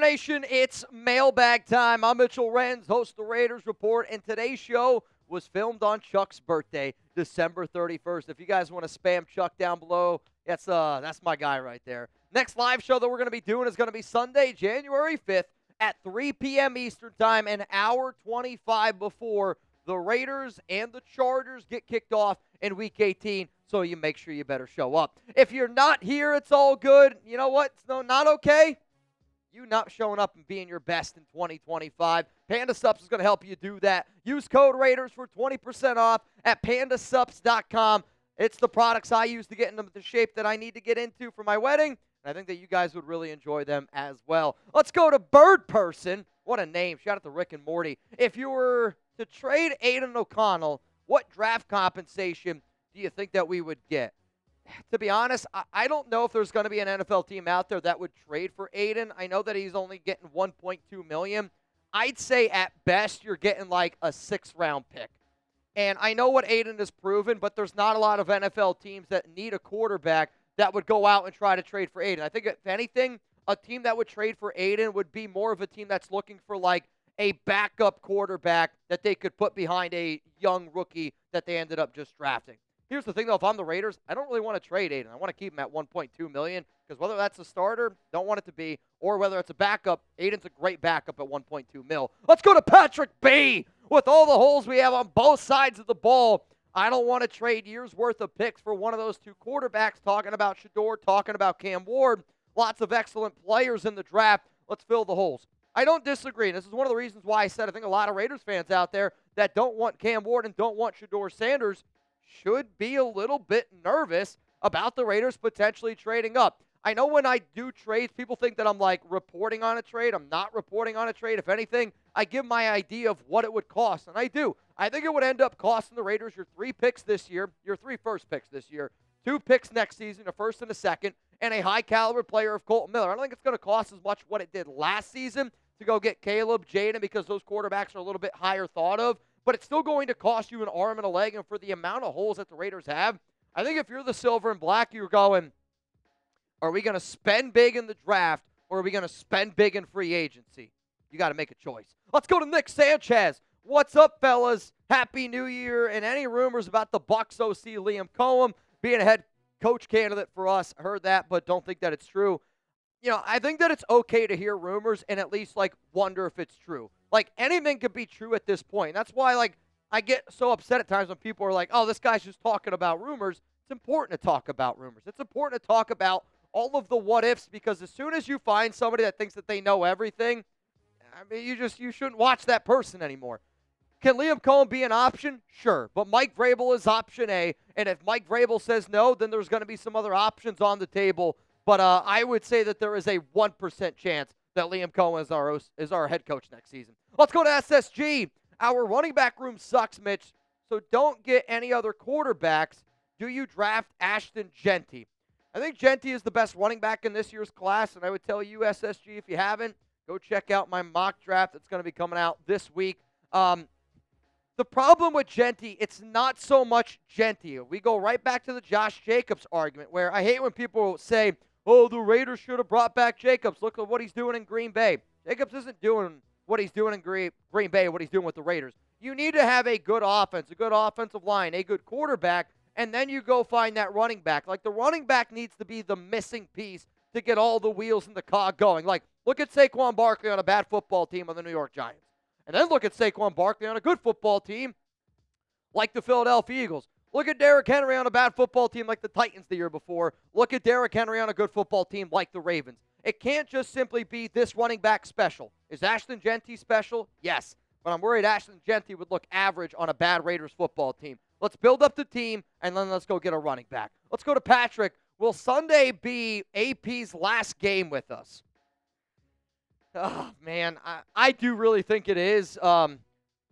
Nation, it's mailbag time. I'm Mitchell Renz, host of the Raiders Report, and today's show was filmed on Chuck's birthday, December 31st. If you guys want to spam Chuck down below, that's my guy right there. Next live show that we're going to be doing is going to be Sunday, January 5th at 3 p.m. Eastern Time, an hour 25 before the Raiders and the Chargers get kicked off in Week 18, so you make sure you better show up. If you're not here, it's all good. You know what? It's not okay. You not showing up and being your best in 2025. Panda Sups is going to help you do that. Use code Raiders for 20% off at pandasups.com. It's the products I use to get into the shape that I need to get into for my wedding, and I think that you guys would really enjoy them as well. Let's go to Bird Person. What a name. Shout out to Rick and Morty. If you were to trade Aiden O'Connell, what draft compensation do you think that we would get? To be honest, I don't know if there's going to be an NFL team out there that would trade for Aiden. I know that he's only getting $1.2 million. I'd say at best you're getting like a 6th-round pick. And I know what Aiden has proven, but there's not a lot of NFL teams that need a quarterback that would go out and try to trade for Aiden. I think if anything, a team that would trade for Aiden would be more of a team that's looking for like a backup quarterback that they could put behind a young rookie that they ended up just drafting. Here's the thing, though. If I'm the Raiders, I don't really want to trade Aiden. I want to keep him at $1.2 million because whether that's a starter, don't want it to be, or whether it's a backup, Aiden's a great backup at $1.2 million. Let's go to Patrick B. With all the holes we have on both sides of the ball, I don't want to trade years' worth of picks for one of those two quarterbacks, talking about Shedeur, talking about Cam Ward. Lots of excellent players in the draft. Let's fill the holes. I don't disagree. This is one of the reasons why I said I think a lot of Raiders fans out there that don't want Cam Ward and don't want Shedeur Sanders should be a little bit nervous about the Raiders potentially trading up. I know when I do trades, people think that I'm like reporting on a trade. I'm not reporting on a trade. If anything, I give my idea of what it would cost, and I do. I think it would end up costing the Raiders your 3 picks this year, your 3 first picks this year, 2 picks next season, a first and a second, and a high-caliber player of Colton Miller. I don't think it's going to cost as much what it did last season to go get Caleb, Jaden, because those quarterbacks are a little bit higher thought of. But it's still going to cost you an arm and a leg, and for the amount of holes that the Raiders have, I think if you're the silver and black, you're going, are we going to spend big in the draft, or are we going to spend big in free agency? You got to make a choice. Let's go to Nick Sanchez. What's up, fellas? Happy New Year. And any rumors about the Bucs OC Liam Cohen being a head coach candidate for us? I heard that, but don't think that it's true. You know, I think that it's okay to hear rumors and at least, like, wonder if it's true. Like, anything could be true at this point. That's why, like, I get so upset at times when people are like, oh, this guy's just talking about rumors. It's important to talk about rumors. It's important to talk about all of the what-ifs because as soon as you find somebody that thinks that they know everything, I mean, you shouldn't watch that person anymore. Can Liam Cohen be an option? Sure. But Mike Vrabel is option A, and if Mike Vrabel says no, then there's going to be some other options on the table. But I would say that there is a 1% chance that Liam Cohen is our head coach next season. Let's go to SSG. Our running back room sucks, Mitch, so don't get any other quarterbacks. Do you draft Ashton Jeanty? I think Jeanty is the best running back in this year's class, and I would tell you, SSG, if you haven't, go check out my mock draft that's going to be coming out this week. The problem with Jeanty, it's not so much Jeanty. We go right back to the Josh Jacobs argument, where I hate when people say, oh, the Raiders should have brought back Jacobs. Look at what he's doing in Green Bay. Jacobs isn't doing what he's doing in Green Bay, what he's doing with the Raiders. You need to have a good offense, a good offensive line, a good quarterback, and then you go find that running back. Like, the running back needs to be the missing piece to get all the wheels in the cog going. Like, look at Saquon Barkley on a bad football team on the New York Giants. And then look at Saquon Barkley on a good football team like the Philadelphia Eagles. Look at Derrick Henry on a bad football team like the Titans the year before. Look at Derrick Henry on a good football team like the Ravens. It can't just simply be this running back special. Is Ashton Jeanty special? Yes. But I'm worried Ashton Jeanty would look average on a bad Raiders football team. Let's build up the team, and then let's go get a running back. Let's go to Patrick. Will Sunday be AP's last game with us? Oh, man, I do really think it is. And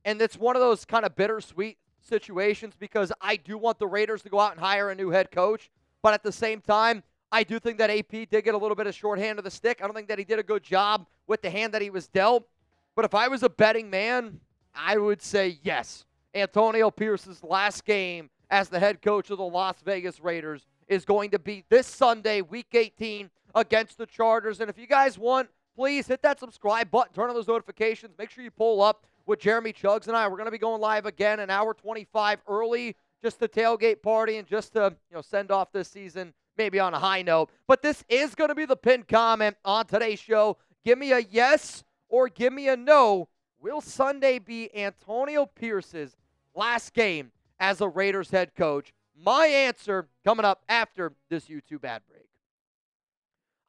it's one of those kind of bittersweet situations because I do want the Raiders to go out and hire a new head coach. But at the same time, I do think that AP did get a little bit of shorthand of the stick. I don't think that he did a good job with the hand that he was dealt. But if I was a betting man, I would say yes. Antonio Pierce's last game as the head coach of the Las Vegas Raiders is going to be this Sunday, Week 18, against the Chargers. And if you guys want please hit that subscribe button, turn on those notifications. Make sure you pull up with Jeremy Chuggs and I. We're going to be going live again an hour 25 early, just to tailgate party and just to send off this season maybe on a high note. But this is going to be the pinned comment on today's show. Give me a yes or give me a no. Will Sunday be Antonio Pierce's last game as a Raiders head coach? My answer coming up after this YouTube ad break.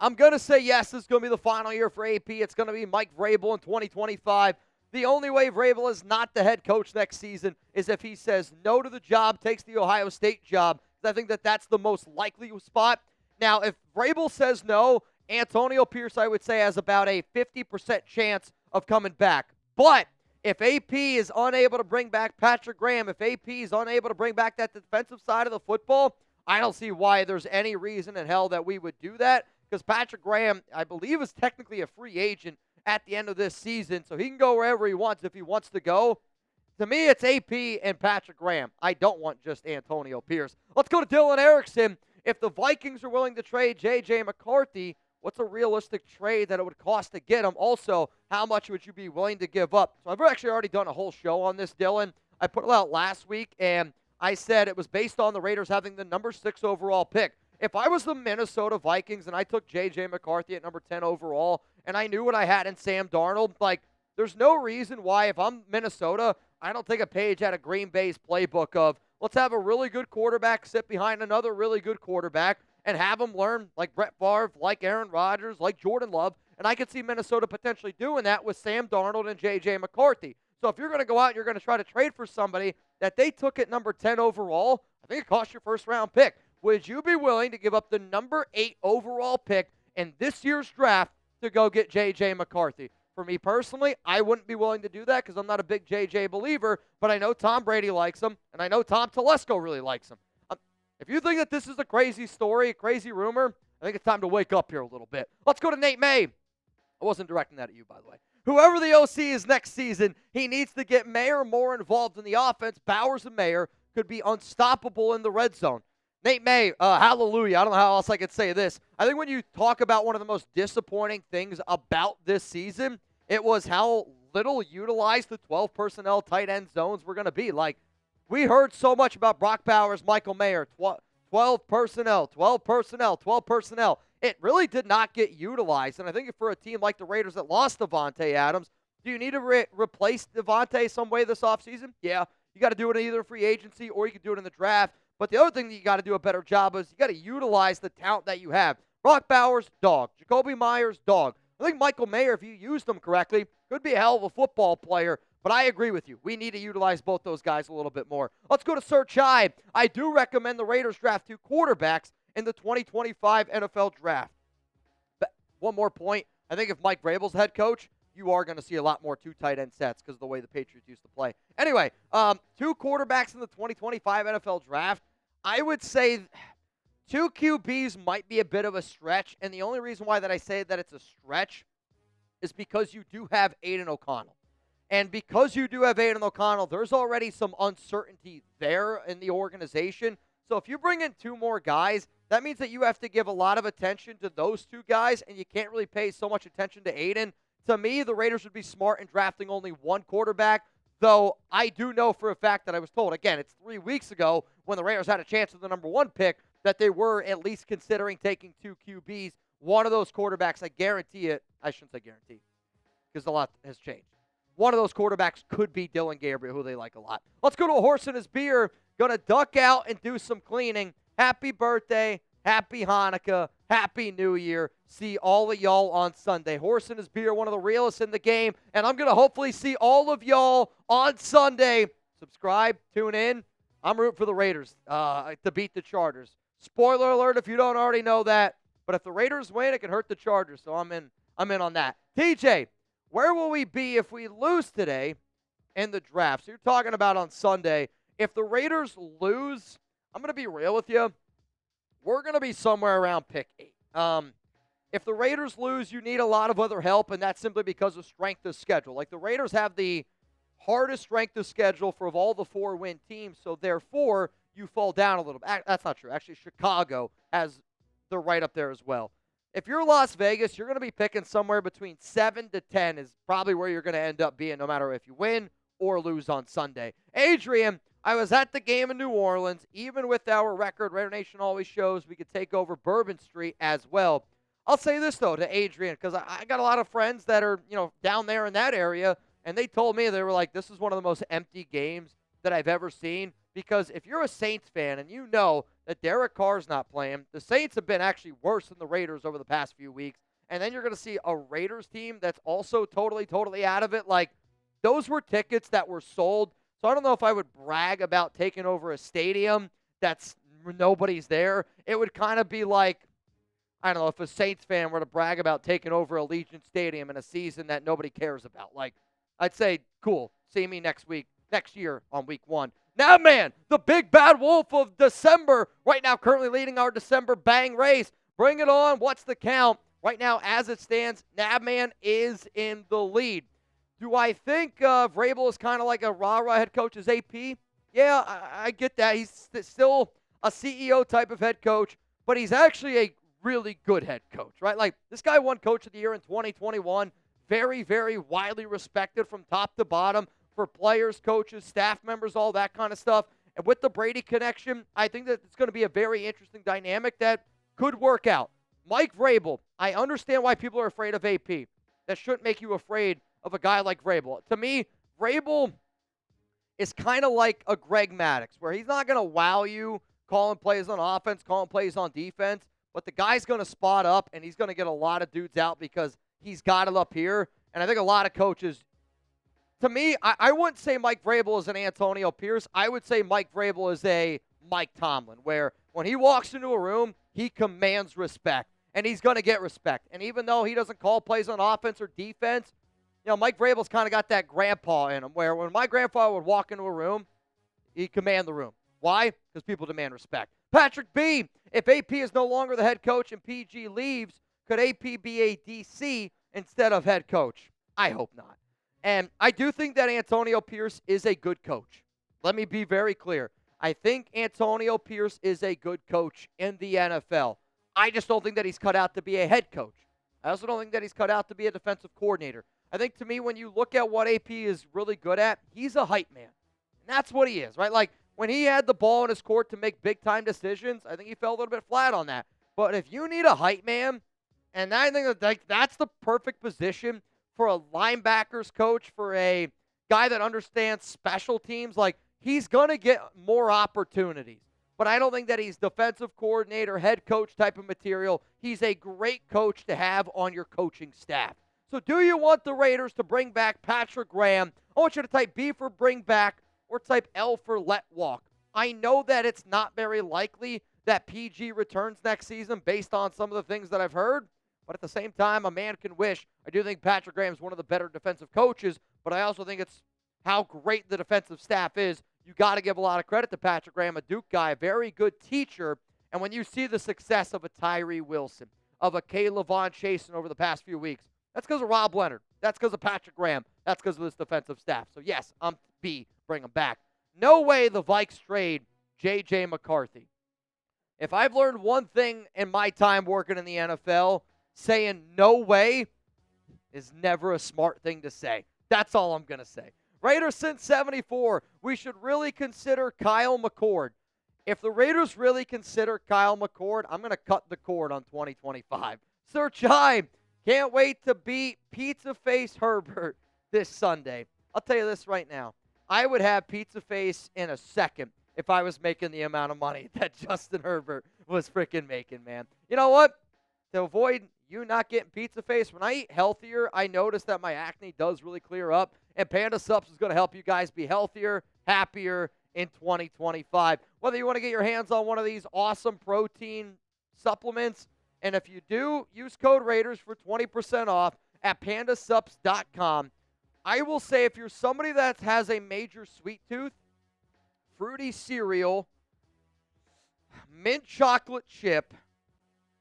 I'm going to say yes, this is going to be the final year for AP. It's going to be Mike Vrabel in 2025. The only way Vrabel is not the head coach next season is if he says no to the job, takes the Ohio State job. I think that's the most likely spot. Now, if Vrabel says no, Antonio Pierce, I would say, has about a 50% chance of coming back. But if AP is unable to bring back Patrick Graham, if AP is unable to bring back that defensive side of the football, I don't see why there's any reason in hell that we would do that, because Patrick Graham, I believe, is technically a free agent at the end of this season, so he can go wherever he wants if he wants to go. To me, it's AP and Patrick Graham. I don't want just Antonio Pierce. Let's go to Dylan Erickson. If the Vikings are willing to trade J.J. McCarthy, what's a realistic trade that it would cost to get him? Also, how much would you be willing to give up? So I've actually already done a whole show on this, Dylan. I put it out last week, and I said it was based on the Raiders having the number 6 overall pick. If I was the Minnesota Vikings and I took J.J. McCarthy at number 10 overall, and I knew what I had in Sam Darnold, there's no reason why, if I'm Minnesota, I don't take a page out of Green Bay's playbook of, let's have a really good quarterback sit behind another really good quarterback and have them learn like Brett Favre, like Aaron Rodgers, like Jordan Love. And I could see Minnesota potentially doing that with Sam Darnold and J.J. McCarthy. So if you're going to go out and you're going to try to trade for somebody that they took at number 10 overall, I think it costs your first-round pick. Would you be willing to give up the number 8 overall pick in this year's draft to go get J.J. McCarthy? For me personally, I wouldn't be willing to do that because I'm not a big J.J. believer, but I know Tom Brady likes him, and I know Tom Telesco really likes him. If you think that this is a crazy story, a crazy rumor, I think it's time to wake up here a little bit. Let's go to Nate May. I wasn't directing that at you, by the way. Whoever the OC is next season, he needs to get Mayer more involved in the offense. Bowers and Mayer could be unstoppable in the red zone. Nate May, hallelujah. I don't know how else I could say this. I think when you talk about one of the most disappointing things about this season, it was how little utilized the 12 personnel tight end zones were going to be. We heard so much about Brock Bowers, Michael Mayer, 12 personnel, 12 personnel, 12 personnel. It really did not get utilized. And I think for a team like the Raiders that lost Devontae Adams, do you need to replace Devontae some way this offseason? Yeah. You got to do it in either free agency or you can do it in the draft. But the other thing that you got to do a better job is you got to utilize the talent that you have. Brock Bowers, dog. Jacoby Myers, dog. I think Michael Mayer, if you used him correctly, could be a hell of a football player. But I agree with you. We need to utilize both those guys a little bit more. Let's go to Sir Chai. I do recommend the Raiders draft 2 quarterbacks in the 2025 NFL draft. But one more point. I think if Mike Vrabel's head coach, you are going to see a lot more 2 tight end sets because of the way the Patriots used to play. Anyway, 2 quarterbacks in the 2025 NFL draft. I would say 2 QBs might be a bit of a stretch, and the only reason why that I say that it's a stretch is because you do have Aiden O'Connell. And because you do have Aiden O'Connell, there's already some uncertainty there in the organization. So if you bring in 2 more guys, that means that you have to give a lot of attention to those 2 guys, and you can't really pay so much attention to Aiden. To me, the Raiders would be smart in drafting only 1 quarterback, though I do know for a fact that I was told, again, it's 3 weeks ago when the Raiders had a chance at the number 1 pick, that they were at least considering taking 2 QBs. One of those quarterbacks, I guarantee it, I shouldn't say guarantee, because a lot has changed. One of those quarterbacks could be Dillon Grabiel, who they like a lot. Let's go to a horse and his beer. Going to duck out and do some cleaning. Happy birthday, happy Hanukkah, happy New Year. See all of y'all on Sunday. Horse and his beer, one of the realest in the game. And I'm going to hopefully see all of y'all on Sunday. Subscribe, tune in. I'm rooting for the Raiders to beat the Chargers. Spoiler alert if you don't already know that. But if the Raiders win, it can hurt the Chargers. So I'm in on that. TJ, where will we be if we lose today in the draft? So you're talking about on Sunday. If the Raiders lose, I'm going to be real with you. We're going to be somewhere around pick 8. If the Raiders lose, you need a lot of other help, and that's simply because of strength of schedule. Like the Raiders have the hardest strength of schedule for of all the 4-win teams, so therefore you fall down a little bit. That's not true. Actually, Chicago they're right up there as well. if you're Las Vegas, you're going to be picking somewhere between 7 to 10 is probably where you're going to end up being no matter if you win or lose on Sunday. Adrian, I was at the game in New Orleans. Even with our record, Raider Nation always shows we could take over Bourbon Street as well. I'll say this, though, to Adrian, because I got a lot of friends that are, down there in that area, and they told me, they were like, this is one of the most empty games that I've ever seen. Because if you're a Saints fan and you know that Derek Carr's not playing, the Saints have been actually worse than the Raiders over the past few weeks, and then you're going to see a Raiders team that's also totally out of it. Like, those were tickets that were sold. So I don't know if I would brag about taking over a stadium that's nobody's there. It would kind of be like, I don't know, if a Saints fan were to brag about taking over Allegiant Stadium in a season that nobody cares about. Like, I'd say, cool, see me next year on week 1. Now, man, the big bad wolf of December, right now currently leading our December bang race. Bring it on. What's the count? Right now, as it stands, Nabman is in the lead. Do I think vrabel is kind of like a rah-rah head coach as AP? Yeah, I get that. He's still a CEO type of head coach, but he's actually a really good head coach, right? Like, this guy won Coach of the Year in 2021. Very widely respected from top to bottom for players, coaches, staff members, all that kind of stuff. And with the Brady connection, I think that it's going to be a very interesting dynamic that could work out. Mike Vrabel, I understand why people are afraid of AP. That shouldn't make you afraid of a guy like Vrabel. To me, Vrabel is kind of like a Greg Maddux, where he's not going to wow you calling plays on offense, calling plays on defense, but the guy's going to spot up, and he's going to get a lot of dudes out because he's got it up here. And I think a lot of coaches, to me, I wouldn't say Mike Vrabel is an Antonio Pierce. I would say Mike Vrabel is a Mike Tomlin, where when he walks into a room, he commands respect, and he's going to get respect. And even though he doesn't call plays on offense or defense, Mike Vrabel's kind of got that grandpa in him, where when my grandfather would walk into a room, he'd command the room. Why? Because people demand respect. Patrick B., if AP is no longer the head coach and PG leaves, could AP be a DC instead of head coach? I hope not. And I do think that Antonio Pierce is a good coach. Let me be very clear. I think Antonio Pierce is a good coach in the NFL. I just don't think that he's cut out to be a head coach. I also don't think that he's cut out to be a defensive coordinator. I think, to me, when you look at what AP is really good at, he's a hype man. And that's what he is, right? Like, when he had the ball in his court to make big-time decisions, I think he fell a little bit flat on that. But if you need a hype man, and I think that's the perfect position for a linebackers coach, for a guy that understands special teams, like, he's going to get more opportunities. But I don't think that he's defensive coordinator, head coach type of material. He's a great coach to have on your coaching staff. So do you want the Raiders to bring back Patrick Graham? I want you to type B for bring back or type L for let walk. I know that it's not very likely that PG returns next season based on some of the things that I've heard. But at the same time, a man can wish. I do think Patrick Graham is one of the better defensive coaches, but I also think it's how great the defensive staff is. You got to give a lot of credit to Patrick Graham, a Duke guy, a very good teacher. And when you see the success of a Tyree Wilson, of a Caleb Von Chasen over the past few weeks, that's because of Rob Leonard. That's because of Patrick Graham. That's because of this defensive staff. So, yes, I'm B, bring him back. No way the Vikes trade J.J. McCarthy. If I've learned one thing in my time working in the NFL, saying no way is never a smart thing to say. That's all I'm going to say. Raiders since 74, we should really consider Kyle McCord. If the Raiders really consider Kyle McCord, I'm going to cut the cord on 2025. Sir Chime, can't wait to beat Pizza Face Herbert this Sunday. I'll tell you this right now. I would have Pizza Face in a second if I was making the amount of money that Justin Herbert was freaking making, man. You know what? To avoid you not getting Pizza Face, when I eat healthier, I notice that my acne does really clear up. And Panda Subs is going to help you guys be healthier, happier in 2025. Whether you want to get your hands on one of these awesome protein supplements, and if you do, use code Raiders for 20% off at pandasubs.com. I will say, if you're somebody that has a major sweet tooth, fruity cereal, mint chocolate chip,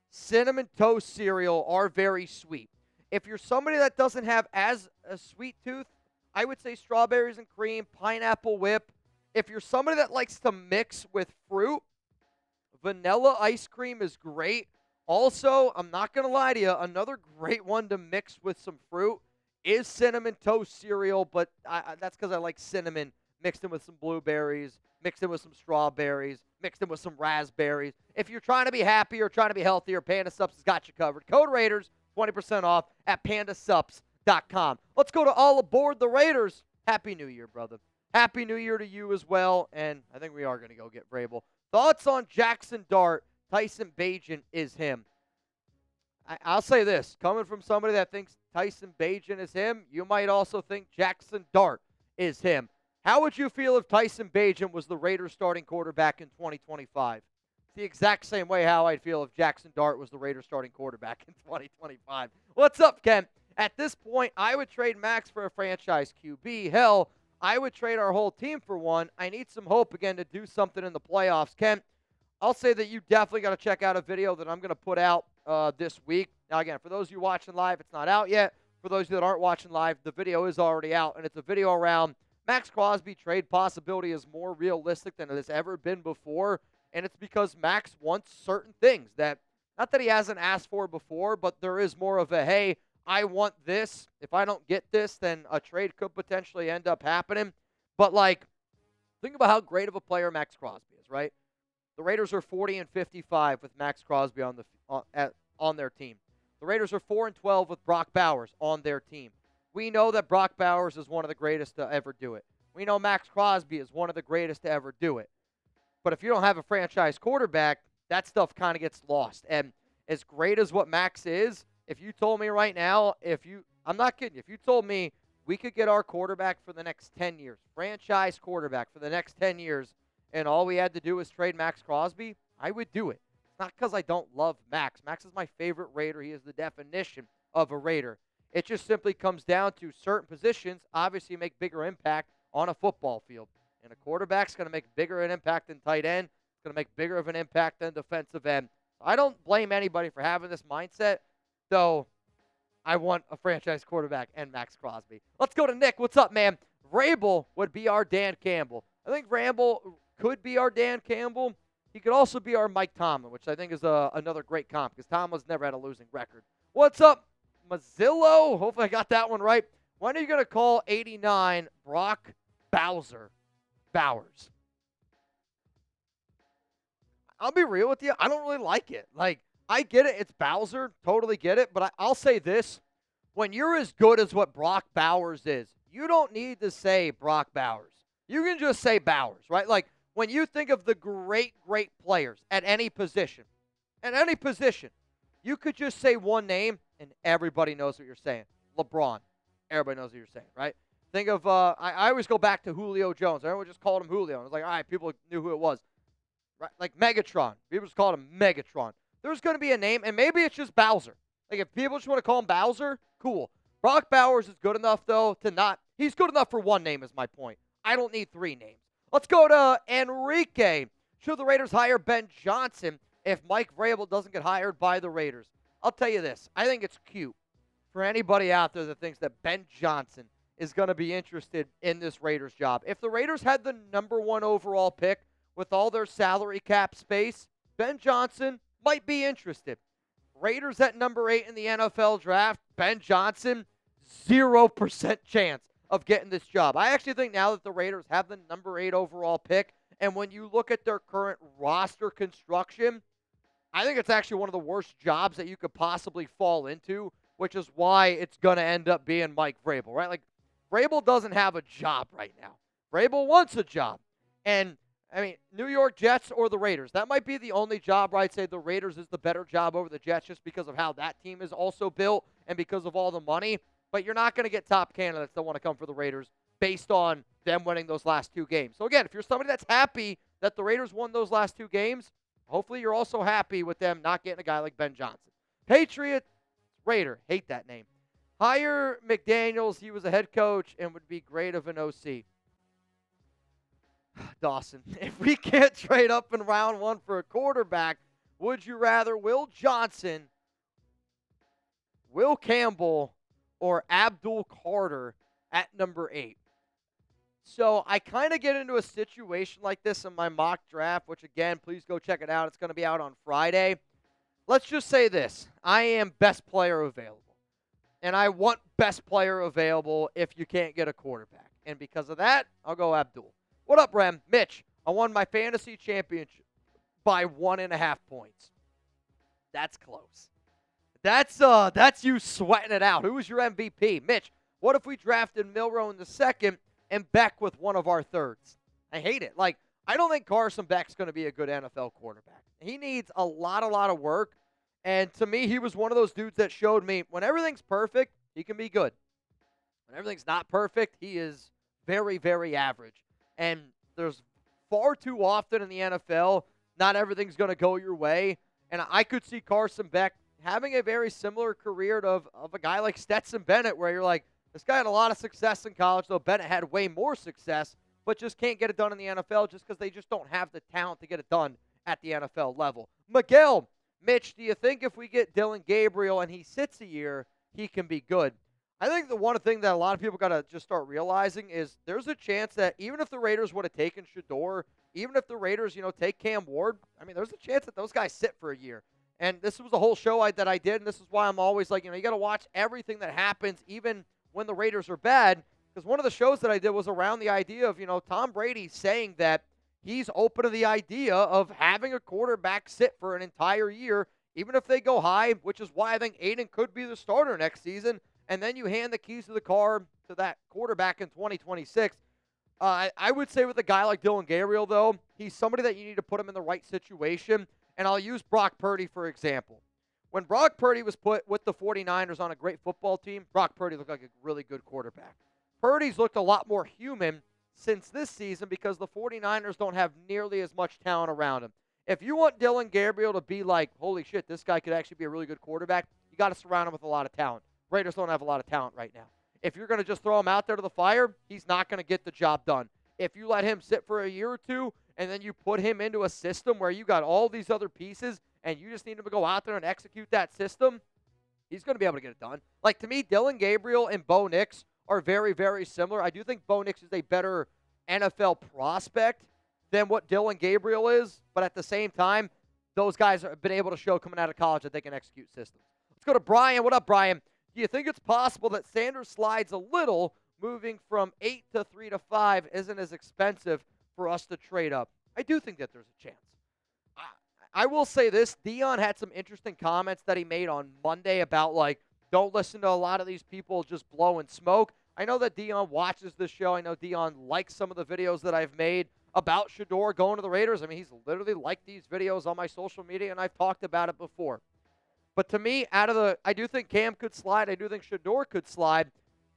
cinnamon toast cereal are very sweet. If you're somebody that doesn't have as a sweet tooth, I would say strawberries and cream, pineapple whip. If you're somebody that likes to mix with fruit, vanilla ice cream is great. Also, I'm not going to lie to you, another great one to mix with some fruit is Cinnamon Toast Cereal, but that's because I like cinnamon mixed in with some blueberries, mixed in with some strawberries, mixed in with some raspberries. If you're trying to be happy or trying to be healthier, Panda Sups has got you covered. Code Raiders, 20% off at pandasups.com. Let's go to all aboard the Raiders. Happy New Year, brother. Happy New Year to you as well, and I think we are going to go get vrabel. Thoughts on Jackson Dart? Tyson Bagent is him. I'll say this. Coming from somebody that thinks Tyson Bagent is him, you might also think Jackson Dart is him. How would you feel if Tyson Bagent was the Raiders starting quarterback in 2025? It's the exact same way how I'd feel if Jackson Dart was the Raiders starting quarterback in 2025. What's up, Ken? At this point, I would trade Max for a franchise QB. Hell, I would trade our whole team for one. I need some hope again to do something in the playoffs. Ken, I'll say that you definitely got to check out a video that I'm going to put out this week. Now, again, for those of you watching live, it's not out yet. For those of you that aren't watching live, the video is already out, and it's a video around Max Crosby trade possibility is more realistic than it has ever been before, and it's because Max wants certain things that, not that he hasn't asked for before, but there is more of a, hey, I want this. If I don't get this, then a trade could potentially end up happening. But, like, think about how great of a player Max Crosby is, right? The Raiders are 40-55 with Max Crosby on their team. The Raiders are 4-12 with Brock Bowers on their team. We know that Brock Bowers is one of the greatest to ever do it. We know Max Crosby is one of the greatest to ever do it. But if you don't have a franchise quarterback, that stuff kind of gets lost. And as great as what Max is, if you told me right now, I'm not kidding you, if you told me we could get our quarterback for the next 10 years, franchise quarterback for the next 10 years, and all we had to do was trade Max Crosby, I would do it. It's not because I don't love Max. Max is my favorite Raider. He is the definition of a Raider. It just simply comes down to certain positions obviously make bigger impact on a football field. And a quarterback's going to make bigger an impact than tight end. It's going to make bigger of an impact than defensive end. I don't blame anybody for having this mindset, though I want a franchise quarterback and Max Crosby. Let's go to Nick. What's up, man? Vrabel would be our Dan Campbell. I think Vrabel could be our Dan Campbell. He could also be our Mike Tomlin, which I think is another great comp because Tomlin's never had a losing record. What's up, Mazzillo? Hopefully I got that one right. When are you going to call 89 Brock Bowers? I'll be real with you. I don't really like it. Like, I get it. It's Bowser. Totally get it. But I'll say this. When you're as good as what Brock Bowers is, you don't need to say Brock Bowers. You can just say Bowers, right? Like, when you think of the great, great players at any position, you could just say one name and everybody knows what you're saying. LeBron. Everybody knows what you're saying, right? Think of, I always go back to Julio Jones. Everyone just called him Julio. And it was like, all right, people knew who it was. Right? Like Megatron. People just called him Megatron. There's going to be a name, and maybe it's just Bowser. Like, if people just want to call him Bowser, cool. Brock Bowers is good enough, though, to not. He's good enough for one name, is my point. I don't need three names. Let's go to Enrique. Should the Raiders hire Ben Johnson if Mike Vrabel doesn't get hired by the Raiders? I'll tell you this. I think it's cute for anybody out there that thinks that Ben Johnson is going to be interested in this Raiders job. If the Raiders had the number 1 overall pick with all their salary cap space, Ben Johnson might be interested. Raiders at number 8 in the NFL draft, Ben Johnson, 0% chance of getting this job. I actually think now that the Raiders have the number 8 overall pick, and when you look at their current roster construction, I think it's actually one of the worst jobs that you could possibly fall into, which is why it's going to end up being Mike Vrabel, right? Like, Vrabel doesn't have a job right now. Vrabel wants a job. And, I mean, New York Jets or the Raiders. That might be the only job where I'd say the Raiders is the better job over the Jets just because of how that team is also built and because of all the money. But you're not going to get top candidates that want to come for the Raiders based on them winning those last 2 games. So, again, if you're somebody that's happy that the Raiders won those last 2 games, hopefully you're also happy with them not getting a guy like Ben Johnson. Patriot Raider. Hate that name. Hire McDaniels. He was a head coach and would be great of an OC. Dawson, if we can't trade up in round 1 for a quarterback, would you rather Will Johnson, Will Campbell, or Abdul Carter at number 8? So I kind of get into a situation like this in my mock draft, which, again, please go check it out. It's going to be out on Friday. let's just say this. I am best player available. And I want best player available if you can't get a quarterback. And because of that, I'll go Abdul. What up, Rem? Mitch, I won my fantasy championship by 1.5 points. That's close. That's you sweating it out. Who was your MVP? Mitch, what if we drafted Milroe in the second and Beck with one of our thirds? I hate it. Like, I don't think Carson Beck's going to be a good NFL quarterback. He needs a lot of work. And to me, he was one of those dudes that showed me when everything's perfect, he can be good. When everything's not perfect, he is very, very average. And there's far too often in the NFL, not everything's going to go your way. And I could see Carson Beck having a very similar career of a guy like Stetson Bennett, where you're like, this guy had a lot of success in college, though Bennett had way more success, but just can't get it done in the NFL just because they just don't have the talent to get it done at the NFL level. Miguel, Mitch, do you think if we get Dillon Gabriel and he sits a year, he can be good? I think the one thing that a lot of people got to just start realizing is there's a chance that even if the Raiders would have taken Shedeur, even if the Raiders, take Cam Ward, I mean, there's a chance that those guys sit for a year. And this was the whole show that I did, and this is why I'm always like, you got to watch everything that happens, even when the Raiders are bad, because one of the shows that I did was around the idea of, Tom Brady saying that he's open to the idea of having a quarterback sit for an entire year, even if they go high, which is why I think Aiden could be the starter next season. And then you hand the keys to the car to that quarterback in 2026. I would say with a guy like Dillon Gabriel, though, he's somebody that you need to put him in the right situation. And I'll use Brock Purdy, for example. When Brock Purdy was put with the 49ers on a great football team, Brock Purdy looked like a really good quarterback. Purdy's looked a lot more human since this season because the 49ers don't have nearly as much talent around him. If you want Dillon Gabriel to be like, holy shit, this guy could actually be a really good quarterback, you got to surround him with a lot of talent. Raiders don't have a lot of talent right now. If you're going to just throw him out there to the fire, he's not going to get the job done. If you let him sit for a year or two and then you put him into a system where you got all these other pieces and you just need him to go out there and execute that system, he's going to be able to get it done. Like, to me, Dillon Gabriel and Bo Nix are very, very similar. I do think Bo Nix is a better NFL prospect than what Dillon Gabriel is, but at the same time, those guys have been able to show coming out of college that they can execute systems. Let's go to Brian. What up, Brian? Do you think it's possible that Sanders slides a little, moving from 8 to 3 to 5 isn't as expensive for us to trade up? I do think that there's a chance. I will say this. Dion had some interesting comments that he made on Monday about, like, don't listen to a lot of these people just blowing smoke. I know that Dion watches this show. I know Dion likes some of the videos that I've made about Shedeur going to the Raiders. I mean, he's literally liked these videos on my social media, and I've talked about it before. But to me, I do think Cam could slide. I do think Shedeur could slide.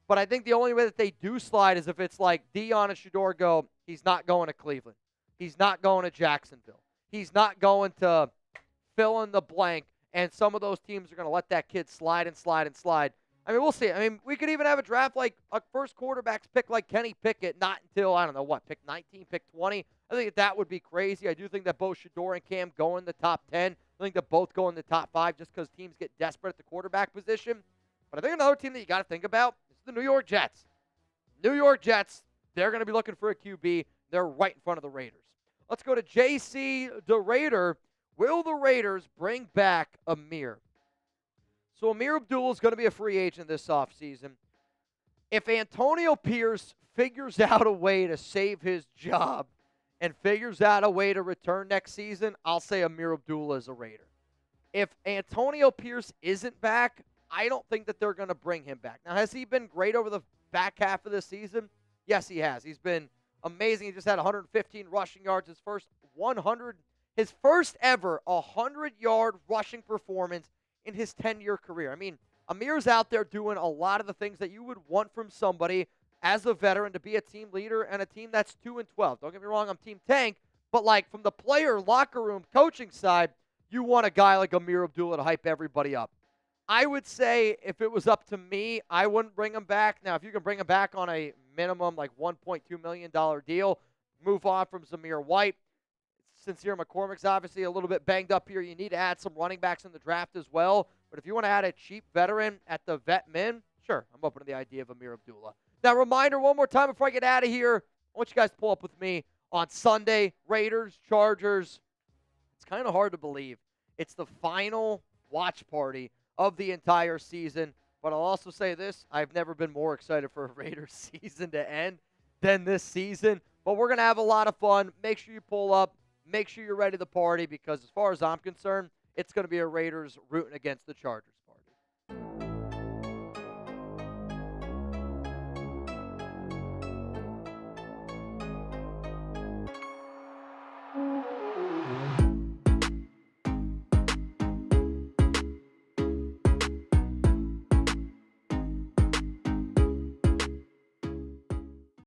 But I think the only way that they do slide is if it's like Dion and Shedeur go, he's not going to Cleveland. He's not going to Jacksonville. He's not going to fill in the blank. And some of those teams are going to let that kid slide and slide and slide. I mean, we'll see. I mean, we could even have a draft like a first quarterback's pick like Kenny Pickett, not until, I don't know what, pick 19, pick 20. I think that would be crazy. I do think that both Shedeur and Cam go in the top 10. I think they both go in the top 5 just because teams get desperate at the quarterback position. But I think another team that you got to think about is the New York Jets. New York Jets, they're going to be looking for a QB. They're right in front of the Raiders. Let's go to JC the Raider. Will the Raiders bring back Ameer? So Ameer Abdullah is going to be a free agent this offseason. If Antonio Pierce figures out a way to save his job and figures out a way to return next season, I'll say Ameer Abdullah is a Raider. If Antonio Pierce isn't back, I don't think that they're going to bring him back. Now, has he been great over the back half of the season? Yes, he has. He's been amazing. He just had 115 rushing yards, his first ever 100-yard rushing performance in his 10-year career. I mean, Ameer's out there doing a lot of the things that you would want from somebody as a veteran to be a team leader and a team that's 2-12. Don't get me wrong, I'm Team Tank, but like from the player, locker room, coaching side, you want a guy like Ameer Abdullah to hype everybody up. I would say if it was up to me, I wouldn't bring him back. Now, if you can bring him back on a minimum like $1.2 million deal, move on from Zamir White. Sincere McCormick's obviously a little bit banged up here. You need to add some running backs in the draft as well. But if you want to add a cheap veteran at the vet min, sure, I'm open to the idea of Ameer Abdullah. Now, reminder one more time before I get out of here, I want you guys to pull up with me on Sunday, Raiders, Chargers. It's kind of hard to believe. It's the final watch party of the entire season. But I'll also say this, I've never been more excited for a Raiders season to end than this season. But we're going to have a lot of fun. Make sure you pull up. Make sure you're ready to party because as far as I'm concerned, it's going to be a Raiders rooting against the Chargers.